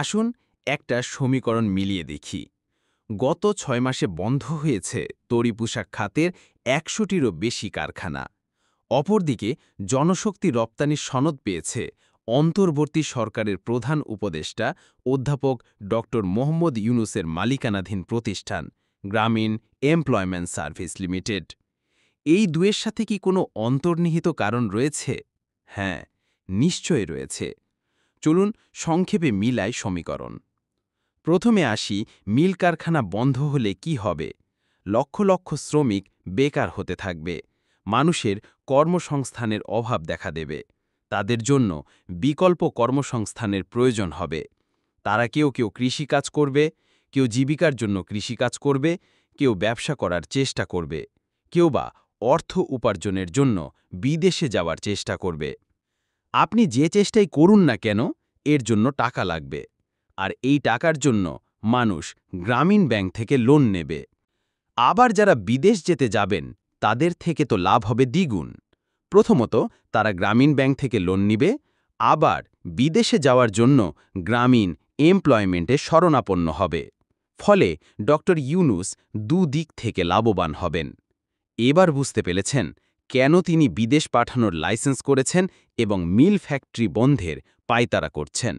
আসুন একটা সমীকরণ মিলিয়ে দেখি। গত ৬ মাসে বন্ধ হয়েছে তৈরি পোশাক খাতের ১০০টিরও বেশি কারখানা। অপরদিকে জনশক্তি রপ্তানির সনদ পেয়েছে অন্তর্বর্তী সরকারের প্রধান উপদেষ্টা অধ্যাপক ড মোহাম্মদ ইউনুসের মালিকানাধীন প্রতিষ্ঠান গ্রামীণ এমপ্লয়মেন্ট সার্ভিস লিমিটেড। এই দুয়ের সাথে কি কোনো অন্তর্নিহিত কারণ রয়েছে? হ্যাঁ, নিশ্চয়ই রয়েছে। চলুন সংক্ষেপে মিলাই সমীকরণ। প্রথমে আসি, মিল কারখানা বন্ধ হলে কি হবে? লক্ষ লক্ষ শ্রমিক বেকার হতে থাকবে, মানুষের কর্মসংস্থানের অভাব দেখা দেবে, তাদের জন্য বিকল্প কর্মসংস্থানের প্রয়োজন হবে। তারা কেউ কেউ কৃষিকাজ করবে, কেউ জীবিকার জন্য কৃষিকাজ করবে, কেউ ব্যবসা করার চেষ্টা করবে, কেউ বা অর্থ উপার্জনের জন্য বিদেশে যাওয়ার চেষ্টা করবে। আপনি যে চেষ্টাই করুন না কেন, এর জন্য টাকা লাগবে। আর এই টাকার জন্য মানুষ গ্রামীণ ব্যাংক থেকে লোন নেবে। আবার যারা বিদেশ যেতে যাবেন, তাদের থেকে তো লাভ হবে দ্বিগুণ। প্রথমত, তারা গ্রামীণ ব্যাংক থেকে লোন নিবে, আবার বিদেশে যাওয়ার জন্য গ্রামীণ এমপ্লয়মেন্টে শরণাপন্ন হবে। ফলে ডক্টর ইউনুস দুদিক থেকে লাভবান হবেন। এবার বুঝতে পেরেছেন কেন তিনি বিদেশ পাঠানোর লাইসেন্স করেছেন এবং মিল ফ্যাক্টরি বন্ধের পায়তারা করছেন।